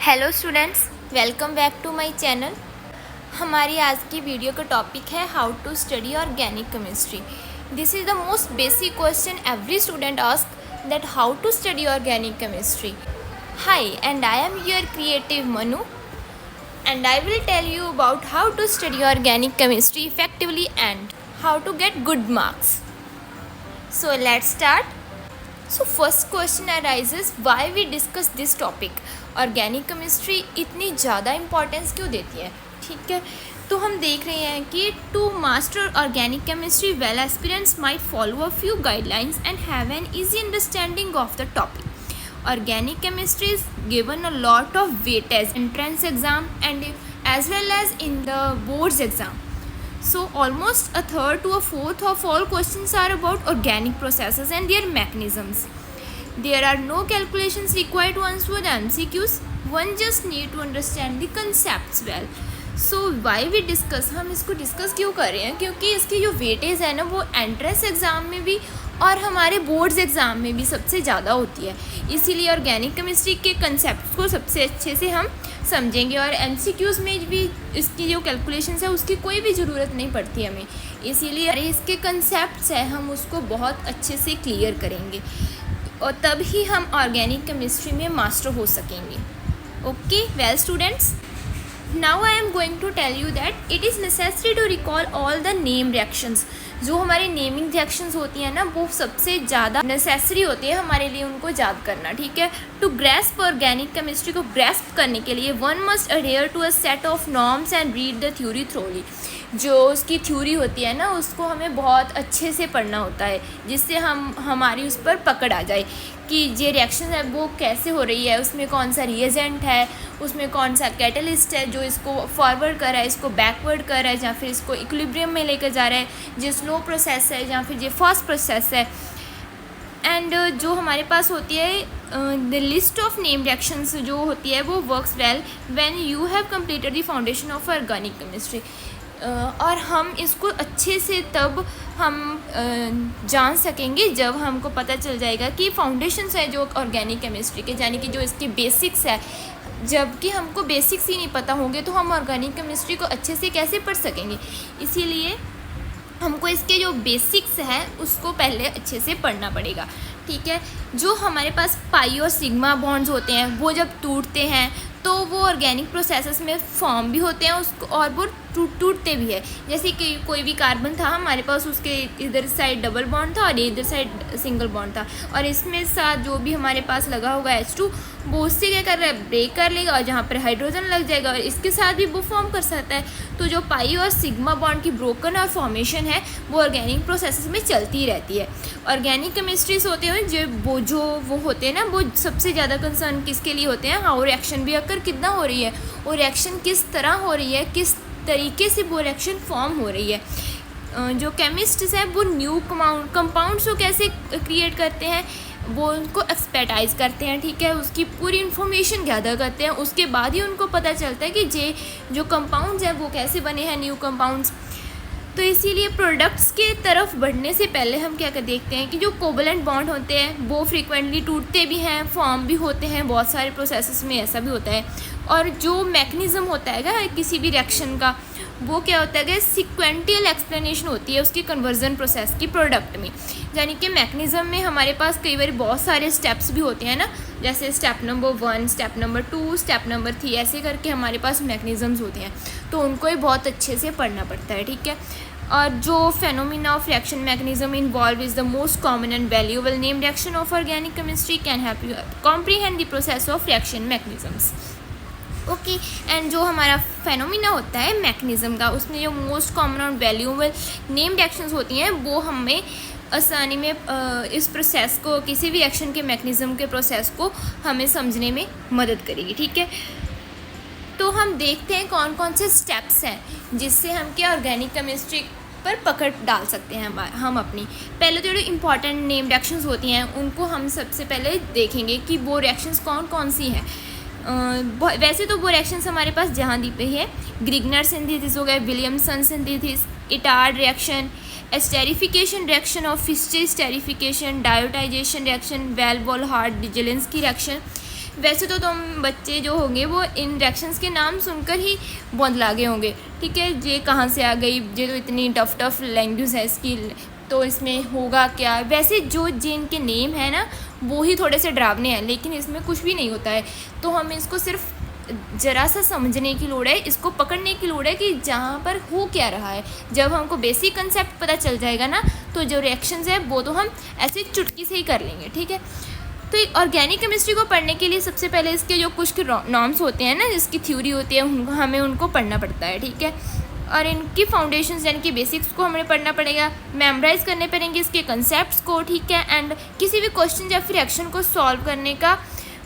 Hello students, welcome back to my channel. हमारी आज की वीडियो का टॉपिक है how to study organic chemistry. This is the most basic question every student ask, that how to study organic chemistry. Hi, and I am your creative Manu, and I will tell you about how to study organic chemistry effectively and how to get good marks. So let's start. So first question arises, why we discuss this topic? Organic chemistry इतनी ज़्यादा importance क्यों देती है? ठीक है, तो हम देख रहे हैं कि to master organic chemistry, well aspirants might follow a few guidelines and have an easy understanding of the topic. Organic chemistry is given a lot of weightage in entrance exam and as well as in the boards exam. So almost a third to a fourth of all questions are about organic processes and their mechanisms. There are no calculations required to answer the MCQs. One just need to understand the concepts well. So why we discuss, हम इसको discuss क्यों कर रहे हैं? क्योंकि इसकी जो weightage है ना वो एंट्रेंस एग्ज़ाम में भी और हमारे बोर्ड्स एग्ज़ाम में भी सबसे ज़्यादा होती है। इसीलिए ऑर्गेनिक केमिस्ट्री के कंसेप्ट को सबसे अच्छे से हम समझेंगे और एमसीक्यूज़ में भी इसकी जो कैलकुलेशंस है उसकी कोई भी ज़रूरत नहीं पड़ती हमें। इसीलिए इसके कंसेप्ट्स है हम उसको बहुत अच्छे से क्लियर करेंगे और तब ही हम ऑर्गेनिक केमिस्ट्री में मास्टर हो सकेंगे। Okay, well students, now I am going to tell you that it is necessary to recall all the name reactions. जो हमारे नेमिंग रिएक्शंस होती हैं ना वो सबसे ज़्यादा नेसेसरी होती है हमारे लिए उनको याद करना। ठीक है, टू ग्रेस्प ऑर्गेनिक केमिस्ट्री को ग्रेस्प करने के लिए one must adhere to a set of norms and read the theory thoroughly. जो उसकी थ्योरी होती है ना उसको हमें बहुत अच्छे से पढ़ना होता है जिससे हमारी उस पर पकड़ आ जाए कि ये रिएक्शन है वो कैसे हो रही है, उसमें कौन सा रिएजेंट है, उसमें कौन सा कैटलिस्ट है जो इसको फॉरवर्ड कर रहा है, इसको बैकवर्ड कर रहा है या फिर इसको इक्विलिब्रियम में लेकर जा रहा है, जो स्लो प्रोसेस है या फिर ये फास्ट प्रोसेस है। एंड जो हमारे पास होती है the list of name reactions जो होती है वो works well when you have completed the foundation of organic chemistry. और हम इसको अच्छे से तब हम जान सकेंगे जब हमको पता चल जाएगा कि फाउंडेशंस है जो ऑर्गेनिक केमिस्ट्री के, यानी कि जो इसके बेसिक्स है। जबकि हमको बेसिक्स ही नहीं पता होंगे तो हम ऑर्गेनिक केमिस्ट्री को अच्छे से कैसे पढ़ सकेंगे। इसीलिए हमको इसके जो बेसिक्स है उसको पहले अच्छे से पढ़ना पड़ेगा। ठीक है, जो हमारे पास पाई और सिग्मा बॉन्ड्स होते हैं वो जब टूटते हैं तो वो ऑर्गेनिक प्रोसेसेस में फॉर्म भी होते हैं उसको और वो टूटते भी है। जैसे कि कोई भी कार्बन था हमारे पास, उसके इधर साइड डबल बॉन्ड था और इधर साइड सिंगल बॉन्ड था और इसमें साथ जो भी हमारे पास लगा होगा H2 वो उससे क्या कर रहा है, ब्रेक कर लेगा और जहाँ पर हाइड्रोजन लग जाएगा और इसके साथ भी वो फॉर्म कर सकता है। तो जो पाई और सिग्मा बॉन्ड की ब्रोकन और फॉर्मेशन है वो ऑर्गेनिक प्रोसेसेस में चलती रहती है। ऑर्गेनिक केमिस्ट्रीज होते हैं जो वो होते हैं ना वो सबसे ज़्यादा कंसर्न किसके लिए होते हैं, हाउ रिएक्शन भी अगर कितना हो रही है, वो रिएक्शन किस तरह हो रही है, किस तरीके से वो रिएक्शन फॉर्म हो रही है। जो केमिस्ट्स हैं वो न्यू कंपाउंड्स को कैसे क्रिएट करते हैं वो उनको एक्सपर्टाइज करते हैं। ठीक है, उसकी पूरी इन्फॉर्मेशन गैदर करते हैं, उसके बाद ही उनको पता चलता है कि जो कंपाउंड्स हैं वो कैसे बने हैं, न्यू कंपाउंड्स। तो इसीलिए प्रोडक्ट्स के तरफ बढ़ने से पहले हम क्या कर देखते हैं कि जो कोवलेंट बॉन्ड होते हैं वो फ्रीक्वेंटली टूटते भी हैं, फॉर्म भी होते हैं, बहुत सारे प्रोसेसेस में ऐसा भी होता है। और जो मैकेनिज़्म होता है किसी भी रिएक्शन का वो क्या होता है कि सिक्वेंटियल एक्सप्लेनेशन होती है उसकी कन्वर्जन प्रोसेस की प्रोडक्ट में। यानी कि मैकेनिज़्म में हमारे पास कई बार बहुत सारे स्टेप्स भी होते हैं ना, जैसे step number 1, step number 2, step number 3, ऐसे करके हमारे पास मैकेनिज़म्स होते हैं तो उनको ही बहुत अच्छे से पढ़ना पड़ता है। ठीक है, और जो phenomena of reaction mechanism involve is the most common and valuable name reaction of organic chemistry can help you comprehend the process of reaction mechanisms. Okay, and जो हमारा फेनोमेना होता है मैकेनिज्म का उसमें जो मोस्ट कॉमन और valuable name reactions होती हैं वो हमें आसानी में इस प्रोसेस को, किसी भी रिएक्शन के मैकेनिज्म के प्रोसेस को हमें समझने में मदद करेगी। ठीक है, तो हम देखते हैं कौन कौन से स्टेप्स हैं जिससे हम क्या ऑर्गेनिक केमिस्ट्री पर पकड़ डाल सकते हैं हम अपनी। पहले तो जो इम्पॉर्टेंट नेम रिएक्शंस होती हैं उनको हम सबसे पहले देखेंगे कि वो रिएक्शंस कौन कौन सी हैं। वैसे तो वो रिएक्शंस हमारे पास जहाँ दी पे है, ग्रिगनर सिंथेसिस हो गया, Williamson synthesis, Etard reaction, esterification reaction of Fischer esterification, diazotization reaction, Hell Volhard Zelinsky reaction. वैसे तो तुम बच्चे जो होंगे वो इन रिएक्शंस के नाम सुनकर ही बहुत लागे होंगे, ठीक है। ये कहाँ से आ गई, ये तो इतनी टफ लैंग्वेज है इसकी, तो इसमें होगा क्या। वैसे जो जिन के नेम है ना वो ही थोड़े से डरावने हैं, लेकिन इसमें कुछ भी नहीं होता है। तो हमें इसको सिर्फ ज़रा सा समझने की लोड़ है, इसको पकड़ने की लोड़ है कि जहाँ पर हो क्या रहा है। जब हमको बेसिक कंसेप्ट पता चल जाएगा ना, तो जो रिएक्शंस है वो तो हम ऐसे चुटकी से ही कर लेंगे, ठीक है। तो ऑर्गेनिक केमिस्ट्री को पढ़ने के लिए सबसे पहले इसके जो कुछ नॉर्म्स होते हैं ना, जिसकी थ्योरी होती है, हमें उनको पढ़ना पड़ता है, ठीक है। और इनकी फाउंडेशंस यानी कि बेसिक्स को हमें पढ़ना पड़ेगा, मेमोराइज करने पड़ेंगे इसके कंसेप्ट्स को, ठीक है। एंड किसी भी क्वेश्चन या फिर रिएक्शन को सॉल्व करने का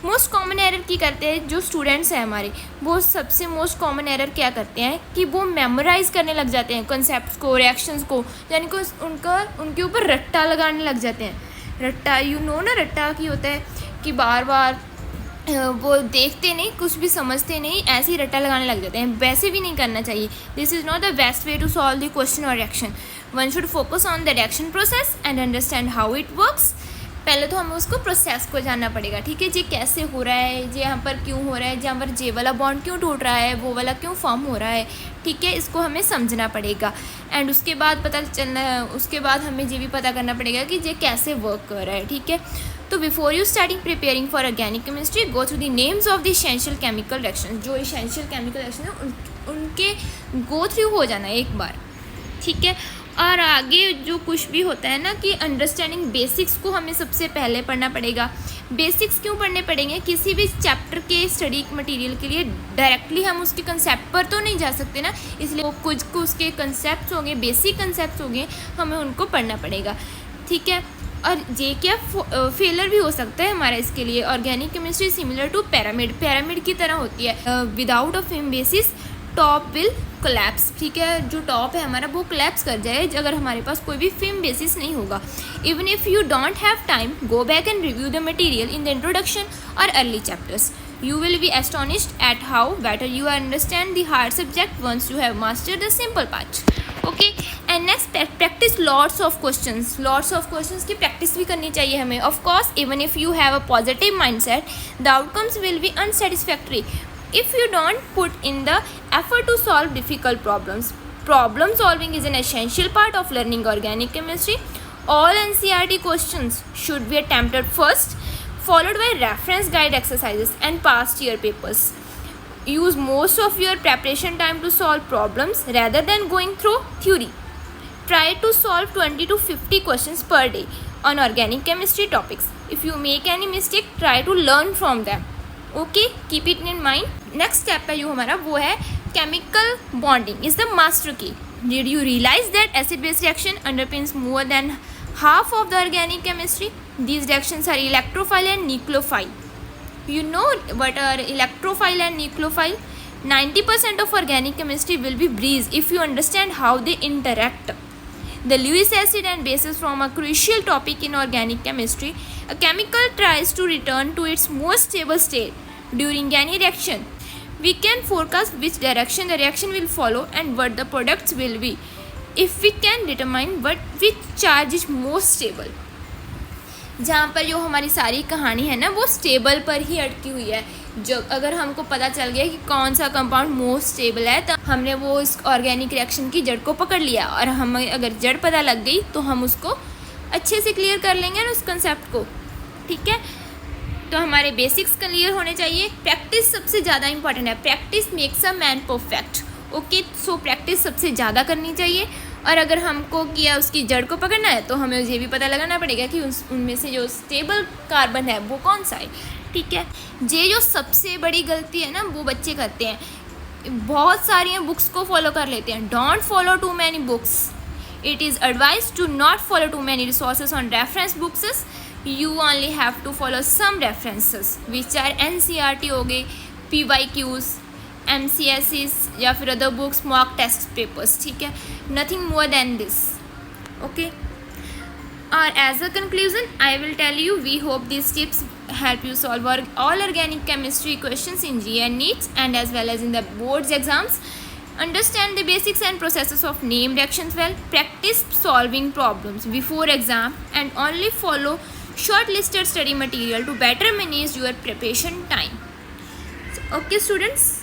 मोस्ट कॉमन एरर की करते हैं जो स्टूडेंट्स हैं हमारे, वो सबसे मोस्ट कॉमन एरर क्या करते हैं कि वो मेमोराइज करने लग जाते हैं कंसेप्ट्स को, रिएक्शंस को, यानी कि उनके ऊपर रट्टा लगाने लग जाते हैं। रट्टा ना, रट्टा की होता है कि बार बार वो देखते नहीं, कुछ भी समझते नहीं, ऐसे ही रट्टा लगाने लग जाते हैं। वैसे भी नहीं करना चाहिए। This is not the best way to solve the question और reaction. One should focus on the reaction process and understand how it works. पहले तो हमें उसको प्रोसेस को जानना पड़ेगा, ठीक है। ये कैसे हो रहा है, ये यहाँ पर क्यों हो रहा है, जहाँ पर जे वाला बॉन्ड क्यों टूट रहा है, वो वाला क्यों फॉर्म हो रहा है, ठीक है। इसको हमें समझना पड़ेगा। एंड उसके बाद हमें ये भी पता करना पड़ेगा कि ये कैसे वर्क कर रहा है, ठीक है। तो before you starting preparing for organic chemistry, go through the names of the essential chemical reaction. जो एसेंशियल केमिकल रिएक्शन है उनके गो थ्रू हो जाना है एक बार, ठीक है। और आगे जो कुछ भी होता है ना कि अंडरस्टैंडिंग बेसिक्स को हमें सबसे पहले पढ़ना पड़ेगा। बेसिक्स क्यों पढ़ने पड़ेंगे, किसी भी चैप्टर के स्टडी मटेरियल के लिए डायरेक्टली हम उसके कंसेप्ट पर तो नहीं जा सकते ना, इसलिए कुछ उसके कंसेप्ट होंगे, बेसिक कंसेप्ट होंगे, हमें उनको पढ़ना पड़ेगा, ठीक है। और ये क्या फेलर भी हो सकता है हमारा इसके लिए। Organic chemistry similar to pyramid की तरह होती है। Without a film basis top will collapse, ठीक है। जो टॉप है हमारा वो कोलैप्स कर जाए अगर हमारे पास कोई भी फिल्म बेसिस नहीं होगा। Even if you don't have time, go back and review the material in the introduction और early chapters. You will be astonished at how better you understand the hard subject once you have mastered the simple part. Okay, and next practice lots of questions. Lots of questions की practice भी करनी चाहिए हमें. Of course, even if you have a positive mindset, the outcomes will be unsatisfactory if you don't put in the effort to solve difficult problems. Problem solving is an essential part of learning organic chemistry. All NCERT questions should be attempted first, followed by reference guide exercises and past year papers. Use most of your preparation time to solve problems rather than going through theory. Try to solve 20 to 50 questions per day on organic chemistry topics. If you make any mistake, try to learn from them. Okay, keep it in mind. Next step है जो हमारा वो है chemical bonding is the master key. Did you realize that acid-base reaction underpins more than half of the organic chemistry? These reactions are electrophile and nucleophile. You know what are electrophile and nucleophile? 90% of organic chemistry will be breeze if you understand how they interact. The Lewis acid and bases form a crucial topic in organic chemistry. A chemical tries to return to its most stable state during any reaction. We can forecast which direction the reaction will follow and what the products will be if we can determine which charge is most stable. जहाँ पर जो हमारी सारी कहानी है ना वो stable पर ही अटकी हुई है. जो अगर हमको पता चल गया कि कौन सा कंपाउंड मोस्ट स्टेबल है तो हमने वो इस ऑर्गेनिक रिएक्शन की जड़ को पकड़ लिया, और हमें अगर जड़ पता लग गई तो हम उसको अच्छे से क्लियर कर लेंगे ना उस कंसेप्ट को. ठीक है, तो हमारे बेसिक्स क्लियर होने चाहिए. प्रैक्टिस सबसे ज़्यादा इंपॉर्टेंट है. Practice makes a man perfect. Okay, so practice सबसे ज़्यादा करनी चाहिए. और अगर हमको किया उसकी जड़ को पकड़ना है तो हमें ये भी पता लगाना पड़ेगा कि उनमें से जो स्टेबल कार्बन है वो कौन सा है. ठीक है, ये जो सबसे बड़ी गलती है ना वो बच्चे करते हैं. बहुत सारी बुक्स को फॉलो कर लेते हैं. Don't follow too many books. It is advise to not follow too many resources on reference books. You only have to follow some references which are NCERT हो गए, PYQs, MCSEs या फिर other books, mock test papers. ठीक है, nothing more than this. Okay, और as a conclusion I will tell you we hope these tips help you solve all organic chemistry questions in GN NEETs and as well as in the boards exams. Understand the basics and processes of named actions well. Practice solving problems before exam and only follow shortlisted study material to better manage your preparation time. Okay students,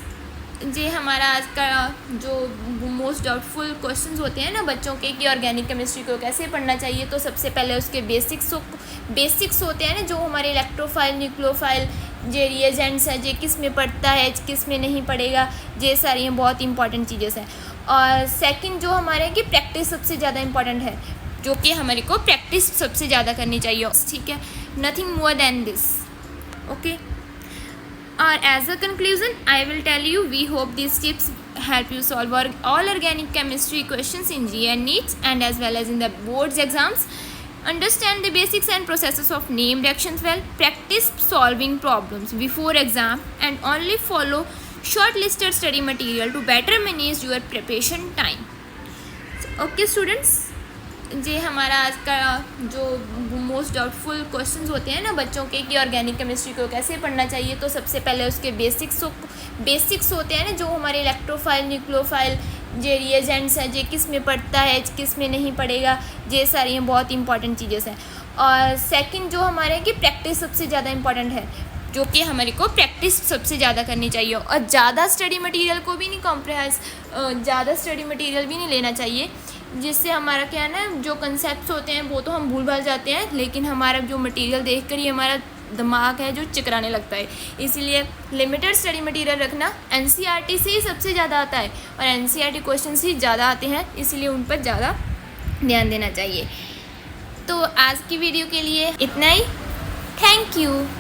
ये हमारा आज का जो most doubtful questions होते हैं ना बच्चों के कि ऑर्गेनिक केमिस्ट्री को कैसे पढ़ना चाहिए, तो सबसे पहले उसके बेसिक्स होते हैं ना, जो हमारे इलेक्ट्रोफाइल, न्यूक्लियोफाइल, जे रिएजेंट्स है, जे किस में पढ़ता है, किस में नहीं पढ़ेगा, ये सारी हैं बहुत इंपॉर्टेंट चीज़ें हैं। और सेकंड जो हमारे कि प्रैक्टिस सबसे ज़्यादा इंपॉर्टेंट है, जो कि हमारे को प्रैक्टिस सबसे ज़्यादा करनी चाहिए, ठीक है, nothing more than this. Okay, और as a conclusion, I will tell you, we hope these tips help you solve all organic chemistry questions in GE and NEETs and as well as in the boards exams. Understand the basics and processes of named actions well. Practice solving problems before exam and only follow shortlisted study material to better manage your preparation time. Okay students, ये हमारा आज का जो most doubtful questions होते हैं ना बच्चों के कि ऑर्गेनिक केमिस्ट्री को कैसे पढ़ना चाहिए, तो सबसे पहले उसके बेसिक्स होते हैं ना, जो हमारे इलेक्ट्रोफाइल, न्यूक्लियोफाइल, जे रिएजेंट्स हैं, जे किस में पढ़ता है, किस में नहीं पढ़ेगा, ये सारी हैं बहुत इंपॉर्टेंट चीज़ें हैं। और सेकंड जो हमारे कि प्रैक्टिस सबसे ज़्यादा इंपॉर्टेंट है, जो कि हमारे को प्रैक्टिस सबसे ज़्यादा करनी चाहिए और ज़्यादा स्टडी मटेरियल को भी नहीं ज़्यादा स्टडी मटेरियल भी नहीं लेना चाहिए, जिससे हमारा क्या है ना, जो कंसेप्ट्स होते हैं वो तो हम भूल भाल जाते हैं, लेकिन हमारा जो मटेरियल देख कर ही हमारा दिमाग है जो चिकराने लगता है। इसीलिए लिमिटेड स्टडी मटेरियल रखना। एनसीईआरटी से ही सबसे ज़्यादा आता है और एनसीईआरटी क्वेश्चंस ही ज़्यादा आते हैं, इसीलिए उन पर ज़्यादा ध्यान देना चाहिए। तो आज की वीडियो के लिए इतना ही। Thank you.